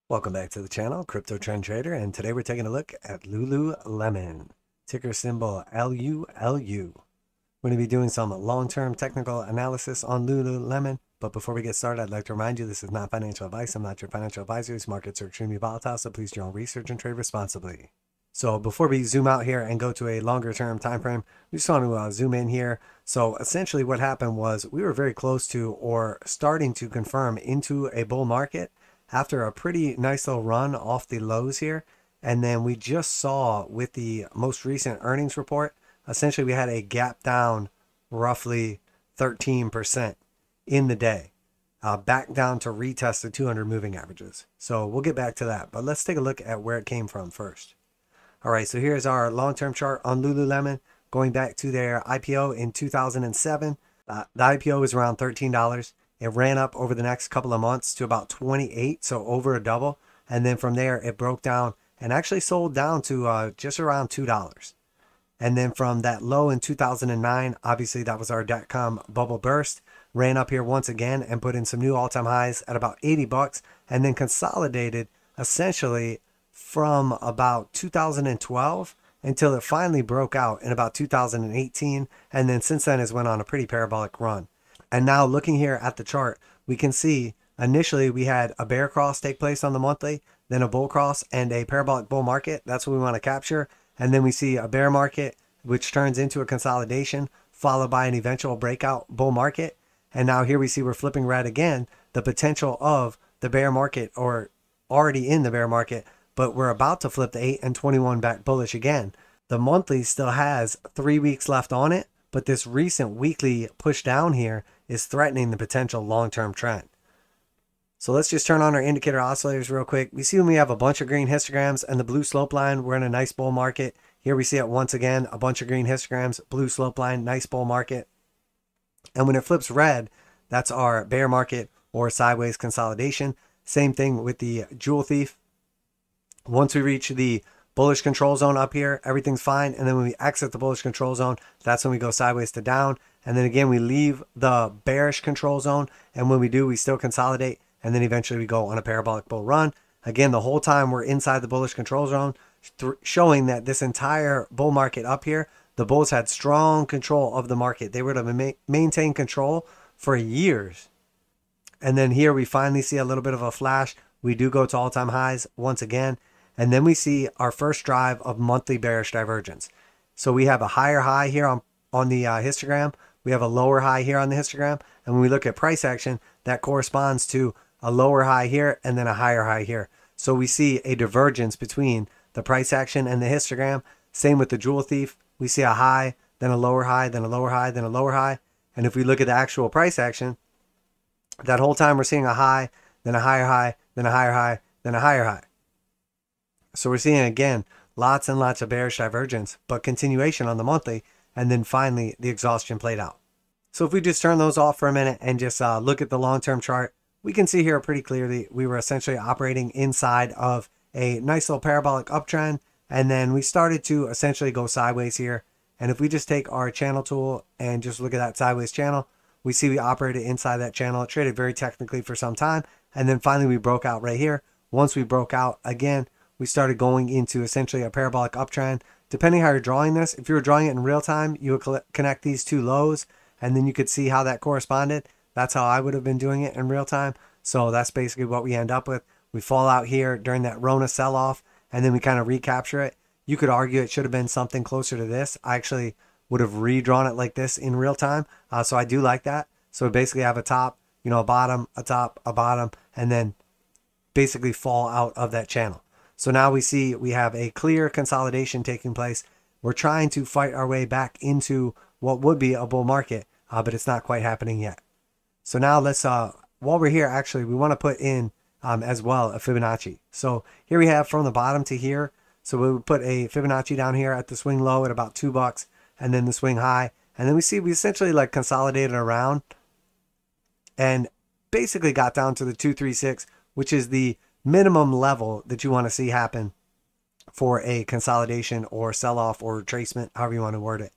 Welcome back to the channel, Crypto Trend Trader, and today we're taking a look at LuLuLemon, ticker symbol LULU. We're going to be doing some long-term technical analysis on LuLuLemon, but before we get started, I'd like to remind you this is not financial advice. I'm not your financial advisor. These markets are extremely volatile, so please do your own research and trade responsibly. So before we zoom out here and go to a longer-term time frame, we just want to zoom in here. So essentially what happened was we were very close to or starting to confirm into a bull market after a pretty nice little run off the lows here. And then we just saw with the most recent earnings report, essentially we had a gap down roughly 13% in the day, back down to retest the 200 moving averages. So we'll get back to that, but let's take a look at where it came from first. All right, so here's our long-term chart on LuLuLemon going back to their IPO in 2007. The IPO was around $13. It ran up over the next couple of months to about 28, so over a double. And then from there, it broke down and actually sold down to just around $2. And then from that low in 2009, obviously that was our dot-com bubble burst, ran up here once again and put in some new all-time highs at about 80 bucks, and then consolidated essentially from about 2012 until it finally broke out in about 2018. And then since then has went on a pretty parabolic run. And now looking here at the chart, we can see initially we had a bear cross take place on the monthly, then a bull cross and a parabolic bull market. That's what we want to capture. And then we see a bear market, which turns into a consolidation, followed by an eventual breakout bull market. And now here we see we're flipping red again, the potential of the bear market, or already in the bear market, but we're about to flip the 8 and 21 back bullish again. The monthly still has 3 weeks left on it, but this recent weekly push down here is threatening the potential long-term trend. So let's just turn on our indicator oscillators real quick. We see when we have a bunch of green histograms and the blue slope line, we're in a nice bull market. Here we see it once again, a bunch of green histograms, blue slope line, nice bull market. And when it flips red, that's our bear market or sideways consolidation. Same thing with the jewel thief. Once we reach the bullish control zone up here, everything's fine. And then when we exit the bullish control zone, that's when we go sideways to down. And then again, we leave the bearish control zone. And when we do, we still consolidate. And then eventually we go on a parabolic bull run. Again, the whole time we're inside the bullish control zone, showing that this entire bull market up here, the bulls had strong control of the market. They were to maintain control for years. And then here we finally see a little bit of a flash. We do go to all-time highs once again. And then we see our first drive of monthly bearish divergence. So we have a higher high here on the histogram. We have a lower high here on the histogram. And when we look at price action, that corresponds to a lower high here and then a higher high here. So we see a divergence between the price action and the histogram. Same with the jewel thief. We see a high, then a lower high, then a lower high, then a lower high. And if we look at the actual price action, that whole time we're seeing a high, then a higher high, then a higher high, then a higher high. So we're seeing, again, lots and lots of bearish divergence, but continuation on the monthly, and then finally the exhaustion played out. So if we just turn those off for a minute and just look at the long-term chart, we can see here pretty clearly we were essentially operating inside of a nice little parabolic uptrend, and then we started to essentially go sideways here. And if we just take our channel tool and just look at that sideways channel, we see we operated inside that channel. It traded very technically for some time, and then finally we broke out right here. Once we broke out again, we started going into essentially a parabolic uptrend. Depending how you're drawing this, if you were drawing it in real time, you would connect these two lows, and then you could see how that corresponded. That's how I would have been doing it in real time. So that's basically what we end up with. We fall out here during that Rona sell-off, and then we kind of recapture it. You could argue it should have been something closer to this. I actually would have redrawn it like this in real time. So I do like that. So we basically have a top, a bottom, a top, a bottom, and then basically fall out of that channel. So now we see we have a clear consolidation taking place. We're trying to fight our way back into what would be a bull market, but it's not quite happening yet. So now let's, while we're here, actually, we want to put in as well a Fibonacci. So here we have from the bottom to here. So we would put a Fibonacci down here at the swing low at about $2, and then the swing high. And then we see we essentially like consolidated around and basically got down to the 236, which is the minimum level that you want to see happen for a consolidation or sell-off or retracement, however you want to word it.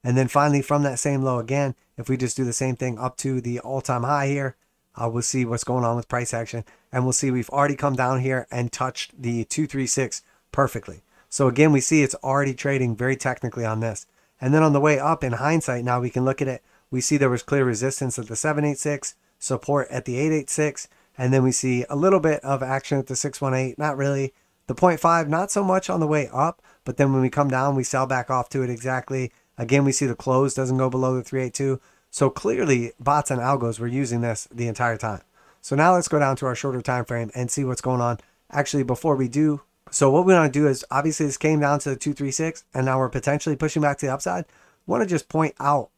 And then finally from that same low again, if we just do the same thing up to the all-time high here, We'll see what's going on with price action, and we'll see we've already come down here and touched the 236 perfectly. So again, we see it's already trading very technically on this. And then on the way up, in hindsight, now we can look at it. We see there was clear resistance at the 786, support at the 886, and then we see a little bit of action at the 618. Not really. The 0.5, not so much on the way up, but then when we come down, we sell back off to it exactly. Again, we see the close doesn't go below the 382. So clearly, bots and algos were using this the entire time. So now let's go down to our shorter time frame and see what's going on. Actually, before we do, so what we want to do is, obviously this came down to the 236, and now we're potentially pushing back to the upside. We want to just point out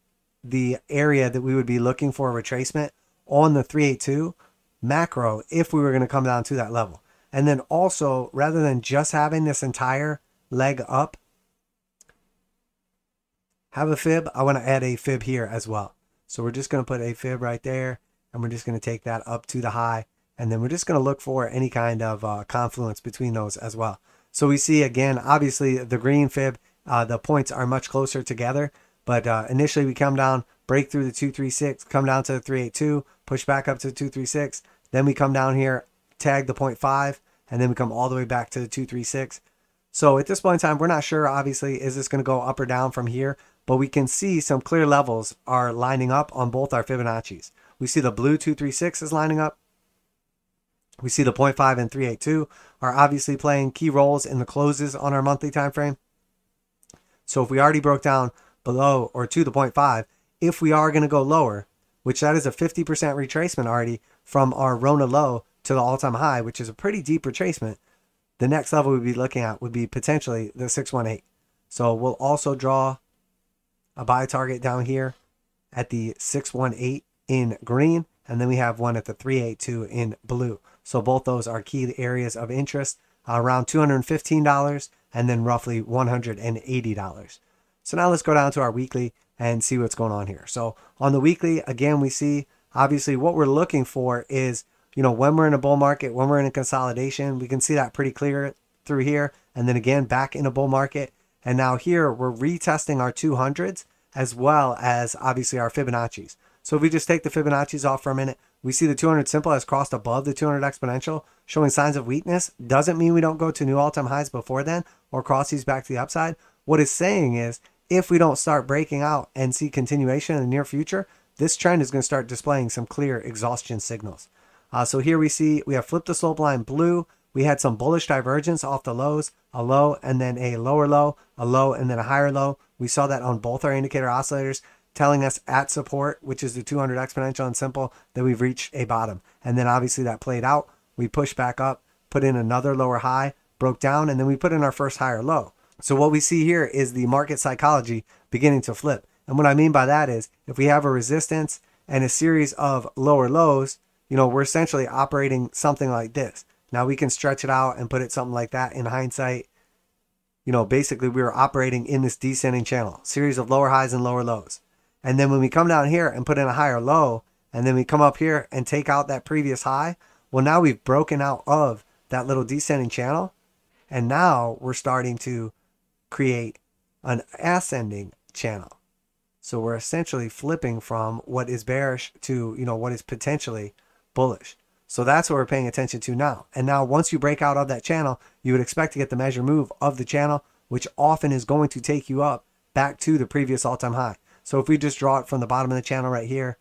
the area that we would be looking for a retracement on the 382 macro if we were going to come down to that level. And then also, rather than just having this entire leg up, have a fib, I want to add a fib here as well. So we're just going to put a fib right there, and we're just going to take that up to the high. And then we're just going to look for any kind of confluence between those as well. So we see, again, obviously the green fib, the points are much closer together. But initially we come down, break through the 236, come down to the 382, push back up to the 236. Then we come down here, tag the 0.5, and then we come all the way back to the 236. So at this point in time, we're not sure, obviously, is this going to go up or down from here? But we can see some clear levels are lining up on both our Fibonacci's. We see the blue 236 is lining up. We see the 0.5 and 382 are obviously playing key roles in the closes on our monthly time frame. So if we already broke down below or to the 0.5, if we are going to go lower, which that is a 50% retracement already from our Rona low to the all-time high, which is a pretty deep retracement, the next level we'd be looking at would be potentially the 618. So we'll also draw a buy target down here at the 618 in green, and then we have one at the 382 in blue. So both those are key areas of interest, around $215 and then roughly $180. So now let's go down to our weekly and see what's going on here. So on the weekly, again, we see obviously what we're looking for is, when we're in a bull market, when we're in a consolidation, we can see that pretty clear through here. And then again, back in a bull market. And now here we're retesting our 200s as well as obviously our Fibonacci's. So if we just take the Fibonacci's off for a minute, we see the 200 simple has crossed above the 200 exponential, showing signs of weakness. Doesn't mean we don't go to new all-time highs before then or cross these back to the upside. What it's saying is if we don't start breaking out and see continuation in the near future, this trend is going to start displaying some clear exhaustion signals. So here we see we have flipped the slope line blue. We had some bullish divergence off the lows, a low and then a lower low, a low and then a higher low. We saw that on both our indicator oscillators, telling us at support, which is the 200 exponential and simple, that we've reached a bottom. And then obviously that played out. We pushed back up, put in another lower high, broke down, and then we put in our first higher low. So what we see here is the market psychology beginning to flip. And what I mean by that is if we have a resistance and a series of lower lows, we're essentially operating something like this. Now we can stretch it out and put it something like that in hindsight. Basically we were operating in this descending channel, series of lower highs and lower lows. And then when we come down here and put in a higher low, and then we come up here and take out that previous high, well, now we've broken out of that little descending channel. And now we're starting to create an ascending channel. So we're essentially flipping from what is bearish to, what is potentially bullish. So that's what we're paying attention to now. And now once you break out of that channel, you would expect to get the measure move of the channel, which often is going to take you up back to the previous all-time high. So if we just draw it from the bottom of the channel right here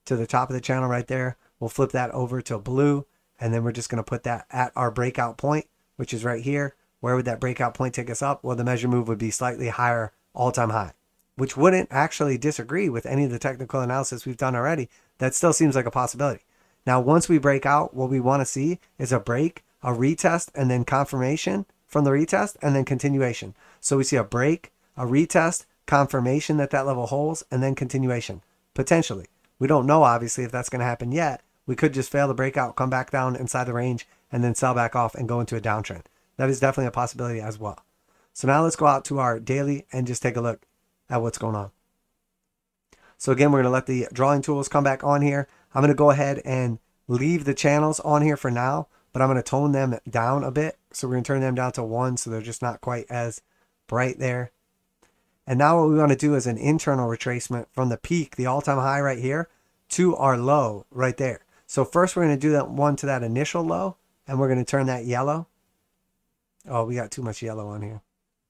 to the top of the channel right there, we'll flip that over to blue. And then we're just going to put that at our breakout point, which is right here. Where would that breakout point take us up? Well, the measure move would be slightly higher all-time high, which wouldn't actually disagree with any of the technical analysis we've done already. That still seems like a possibility. Now, once we break out, what we want to see is a break, a retest, and then confirmation from the retest, and then continuation. So we see a break, a retest, confirmation that that level holds, and then continuation, potentially. We don't know, obviously, if that's going to happen yet. We could just fail the breakout, come back down inside the range, and then sell back off and go into a downtrend. That is definitely a possibility as well. So now let's go out to our daily and just take a look at what's going on. So again, we're going to let the drawing tools come back on here. I'm going to go ahead and leave the channels on here for now, but I'm going to tone them down a bit. So we're going to turn them down to 1 so they're just not quite as bright there. And now what we want to do is an internal retracement from the peak, the all-time high right here, to our low right there. So first we're going to do that one to that initial low, and we're going to turn that yellow. Oh, we got too much yellow on here.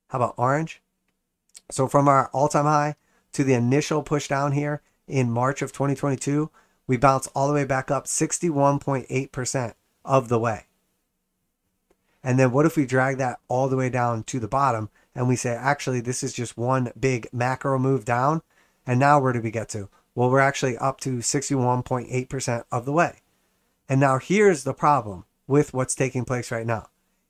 How about orange? So from our all-time high to the initial push down here in March of 2022, we bounce all the way back up 61.8% of the way. And then what if we drag that all the way down to the bottom and we say, actually, this is just one big macro move down. And now where do we get to? Well, we're actually up to 61.8% of the way. And now here's the problem with what's taking place right now.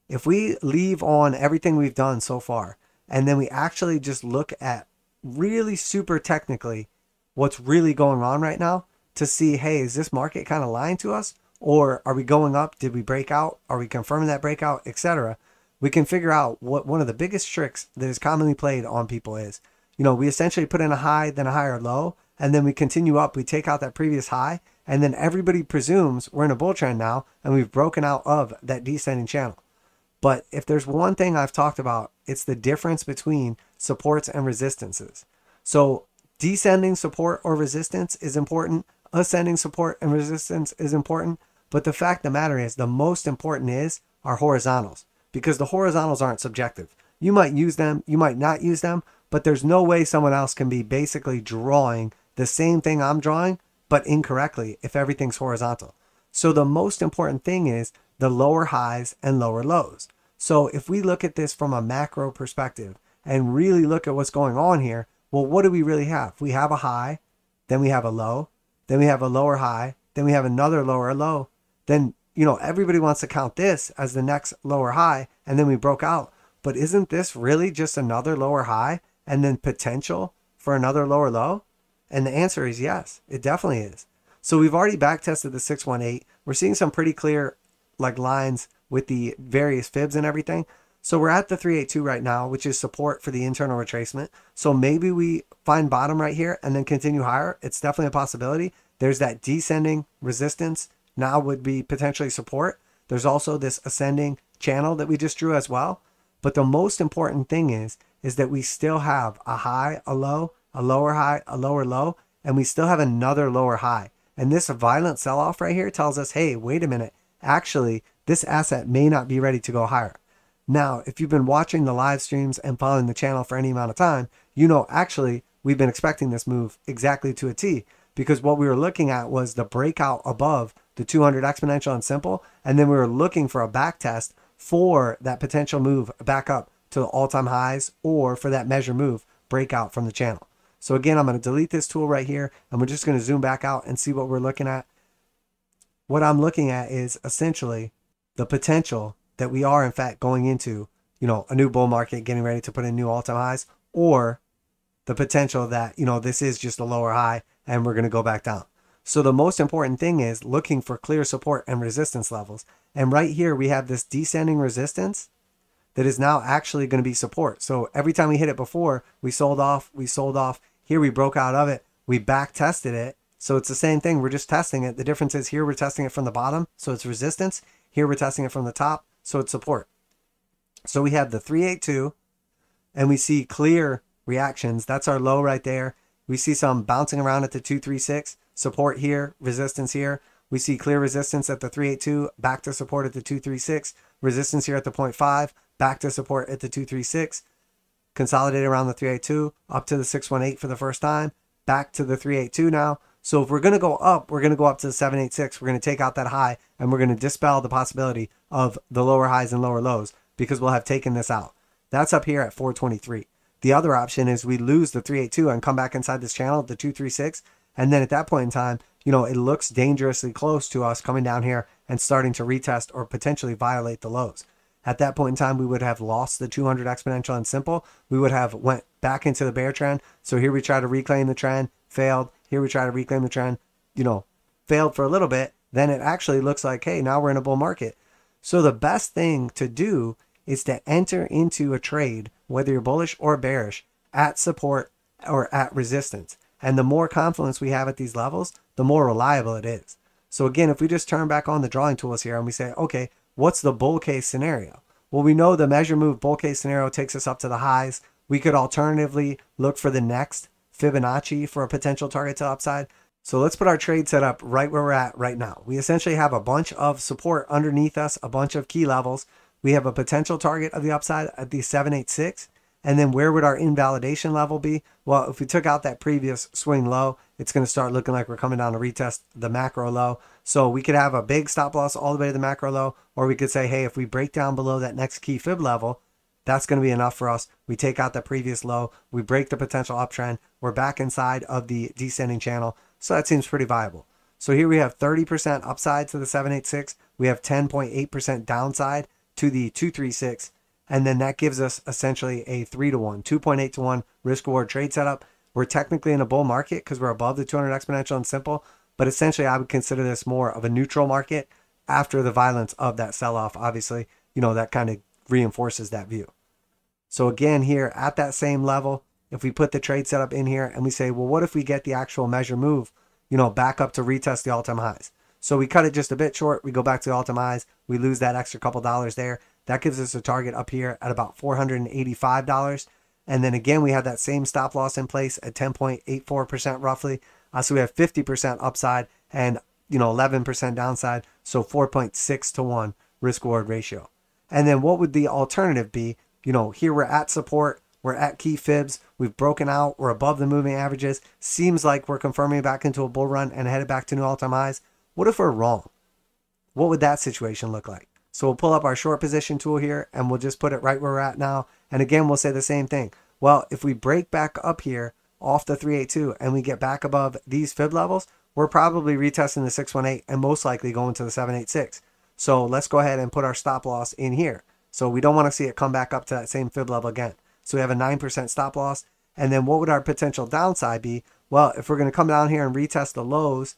If we leave on everything we've done so far, and then we actually just look at really super technically what's really going on right now to see, hey, is this market kind of lying to us? Or are we going up? Did we break out? Are we confirming that breakout, etc.? We can figure out what one of the biggest tricks that is commonly played on people is, we essentially put in a high, then a higher low, and then we continue up. We take out that previous high, and then everybody presumes we're in a bull trend now, and we've broken out of that descending channel. But if there's one thing I've talked about, it's the difference between supports and resistances. So descending support or resistance is important. Ascending support and resistance is important. But the fact of the matter is, the most important is our horizontals, because the horizontals aren't subjective. You might use them, you might not use them, but there's no way someone else can be basically drawing the same thing I'm drawing, but incorrectly if everything's horizontal. So the most important thing is the lower highs and lower lows. So if we look at this from a macro perspective and really look at what's going on here, well, what do we really have? We have a high, then we have a low, then we have a lower high, then we have another lower low. Then, everybody wants to count this as the next lower high, and then we broke out. But isn't this really just another lower high and then potential for another lower low? And the answer is yes, it definitely is. So we've already back tested the 618. We're seeing some pretty clear lines with the various fibs and everything. So we're at the 382 right now, which is support for the internal retracement. So maybe we find bottom right here and then continue higher. It's definitely a possibility. There's that descending resistance now would be potentially support. There's also this ascending channel that we just drew as well. But the most important thing is that we still have a high, a low, a lower high, a lower low, and we still have another lower high. And this violent sell-off right here tells us, hey, wait a minute. Actually, this asset may not be ready to go higher. Now, if you've been watching the live streams and following the channel for any amount of time, actually we've been expecting this move exactly to a T, because what we were looking at was the breakout above the 200 exponential and simple, and then we were looking for a back test for that potential move back up to the all-time highs, or for that measure move breakout from the channel. So again, I'm going to delete this tool right here, and we're just going to zoom back out and see what we're looking at. What I'm looking at is essentially the potential that we are in fact going into, a new bull market, getting ready to put in new all-time highs, or the potential that, this is just a lower high and we're going to go back down. So the most important thing is looking for clear support and resistance levels. And right here, we have this descending resistance that is now actually going to be support. So every time we hit it before, we sold off. Here we broke out of it. We back tested it. So it's the same thing. We're just testing it. The difference is here we're testing it from the bottom, so it's resistance. Here we're testing it from the top, so it's support. So we have the 382, and we see clear reactions. That's our low right there. We see some bouncing around at the 236, support here, resistance here. We see clear resistance at the 382, back to support at the 236, resistance here at the 0.5, back to support at the 236, consolidate around the 382, up to the 618 for the first time, back to the 382 now. So if we're going to go up, we're going to go up to the 786. We're going to take out that high, and we're going to dispel the possibility of the lower highs and lower lows, because we'll have taken this out. That's up here at 423. The other option is we lose the 382 and come back inside this channel, the 236. And then at that point in time, it looks dangerously close to us coming down here and starting to retest or potentially violate the lows. At that point in time, we would have lost the 200 exponential and simple. We would have went back into the bear trend. So here we try to reclaim the trend, failed. Here we try to reclaim the trend, failed for a little bit. Then it actually looks like, hey, now we're in a bull market. So the best thing to do is to enter into a trade, whether you're bullish or bearish, at support or at resistance. And the more confidence we have at these levels, the more reliable it is. So again, if we just turn back on the drawing tools here and we say, okay, what's the bull case scenario? Well, we know the measure move bull case scenario takes us up to the highs. We could alternatively look for the next Fibonacci for a potential target to upside. So let's put our trade setup right where we're at right now. We essentially have a bunch of support underneath us, a bunch of key levels. We have a potential target of the upside at the 786. And then where would our invalidation level be? Well, if we took out that previous swing low, it's going to start looking like we're coming down to retest the macro low. So we could have a big stop loss all the way to the macro low, or we could say, hey, if we break down below that next key fib level, that's going to be enough for us. We take out the previous low, we break the potential uptrend, we're back inside of the descending channel. So that seems pretty viable. So here we have 30% upside to the 786. We have 10.8% downside to the 236. And then that gives us essentially a 3-to-1, 2.8 to 1 risk reward trade setup. We're technically in a bull market because we're above the 200 exponential and simple. But essentially, I would consider this more of a neutral market after the violence of that sell-off. Obviously, that kind of reinforces that view. So again, here at that same level, if we put the trade setup in here and we say, well, what if we get the actual measure move, back up to retest the all-time highs? So we cut it just a bit short. We go back to the all-time highs. We lose that extra couple dollars there. That gives us a target up here at about $485. And then again, we have that same stop loss in place at 10.84% roughly. So we have 50% upside and 11% downside. So 4.6 to 1 risk reward ratio. And then what would the alternative be? Here we're at support. We're at key fibs. We've broken out. We're above the moving averages. Seems like we're confirming back into a bull run and headed back to new all-time highs. What if we're wrong? What would that situation look like? So we'll pull up our short position tool here and we'll just put it right where we're at now. And again, we'll say the same thing. Well, if we break back up here off the 382 and we get back above these fib levels, we're probably retesting the 618 and most likely going to the 786. So let's go ahead and put our stop loss in here. So we don't want to see it come back up to that same fib level again. So we have a 9% stop loss. And then what would our potential downside be? Well, if we're going to come down here and retest the lows,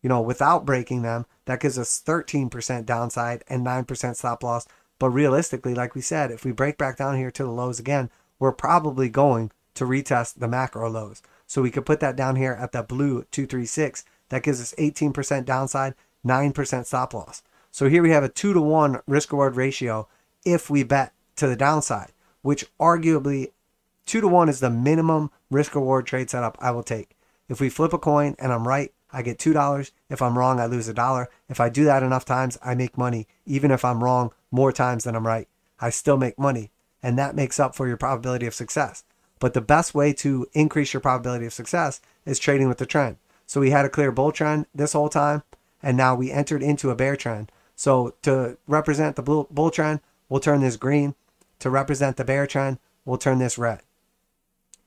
without breaking them, that gives us 13% downside and 9% stop loss. But realistically, like we said, if we break back down here to the lows again, we're probably going to retest the macro lows. So we could put that down here at the blue 236. That gives us 18% downside, 9% stop loss. So here we have a 2-to-1 risk reward ratio if we bet to the downside, which arguably 2-to-1 is the minimum risk reward trade setup I will take. If we flip a coin and I'm right, I get $2. If I'm wrong, I lose $1. If I do that enough times, I make money. Even if I'm wrong more times than I'm right, I still make money. And that makes up for your probability of success. But the best way to increase your probability of success is trading with the trend. So we had a clear bull trend this whole time, and now we entered into a bear trend. So to represent the bull trend, we'll turn this green. To represent the bear trend, we'll turn this red.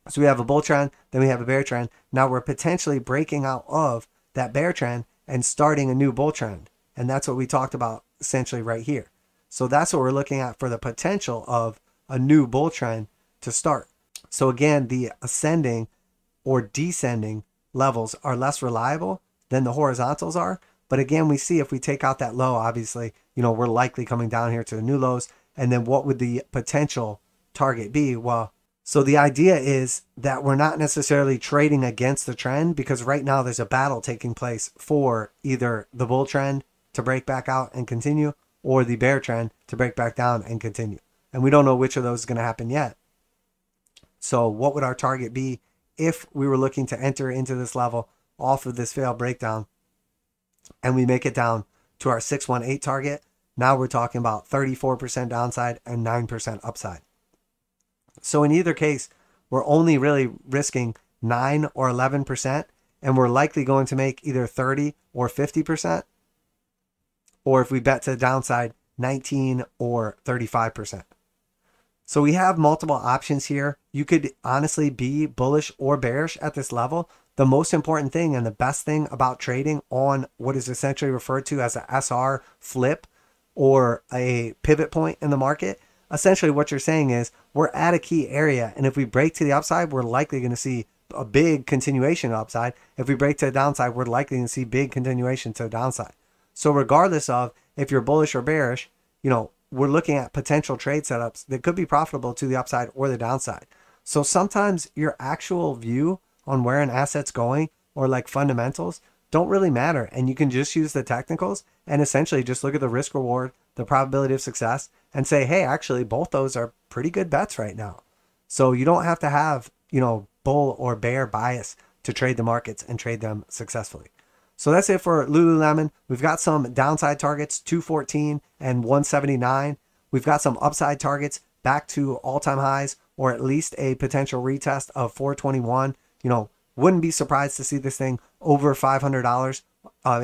So we have a bull trend, then we have a bear trend. Now we're potentially breaking out of that bear trend and starting a new bull trend. And that's what we talked about essentially right here. So that's what we're looking at for the potential of a new bull trend to start. So again, the ascending or descending levels are less reliable than the horizontals are. But again, we see if we take out that low, obviously, we're likely coming down here to the new lows. And then what would the potential target be? Well, so the idea is that we're not necessarily trading against the trend because right now there's a battle taking place for either the bull trend to break back out and continue or the bear trend to break back down and continue. And we don't know which of those is going to happen yet. So what would our target be if we were looking to enter into this level off of this failed breakdown and we make it down to our 618 target? Now we're talking about 34% downside and 9% upside. So in either case, we're only really risking 9 or 11%, and we're likely going to make either 30 or 50%, or if we bet to the downside, 19 or 35%. So we have multiple options here. You could honestly be bullish or bearish at this level. The most important thing and the best thing about trading on what is essentially referred to as a SR flip or a pivot point in the market, essentially what you're saying is we're at a key area, and if we break to the upside, we're likely going to see a big continuation upside. If we break to the downside, we're likely to see big continuation to the downside. So regardless of if you're bullish or bearish, we're looking at potential trade setups that could be profitable to the upside or the downside. So sometimes your actual view on where an asset's going or like fundamentals don't really matter, and you can just use the technicals and essentially just look at the risk reward, the probability of success, and say, hey, actually both those are pretty good bets right now. So you don't have to have, bull or bear bias to trade the markets and trade them successfully. So that's it for LuLuLemon. We've got some downside targets, 214 and 179. We've got some upside targets back to all-time highs, or at least a potential retest of 421. You know, wouldn't be surprised to see this thing over $500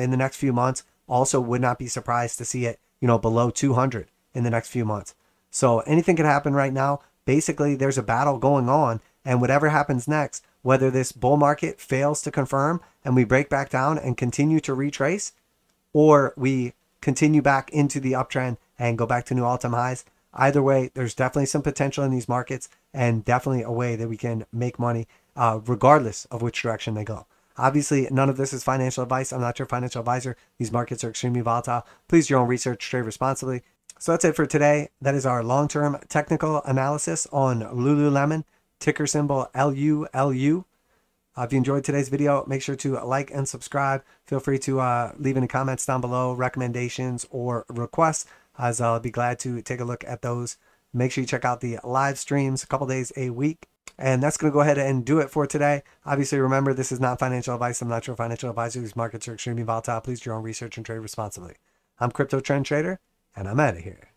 in the next few months. Also would not be surprised to see it, you know, below 200 in the next few months. So anything can happen right now. Basically, there's a battle going on, and whatever happens next, whether this bull market fails to confirm and we break back down and continue to retrace, or we continue back into the uptrend and go back to new all-time highs, either way, there's definitely some potential in these markets and definitely a way that we can make money regardless of which direction they go. Obviously, none of this is financial advice. I'm not your financial advisor. These markets are extremely volatile. Please do your own research, trade responsibly. So that's it for today. That is our long-term technical analysis on LuLuLemon, ticker symbol LULU. If you enjoyed today's video, make sure to like and subscribe. Feel free to leave any comments down below, recommendations or requests, as I'll be glad to take a look at those. Make sure you check out the live streams a couple days a week. And that's going to go ahead and do it for today. Obviously, remember, this is not financial advice. I'm not your financial advisor. These markets are extremely volatile. Please do your own research and trade responsibly. I'm Crypto Trend Trader, and I'm out of here.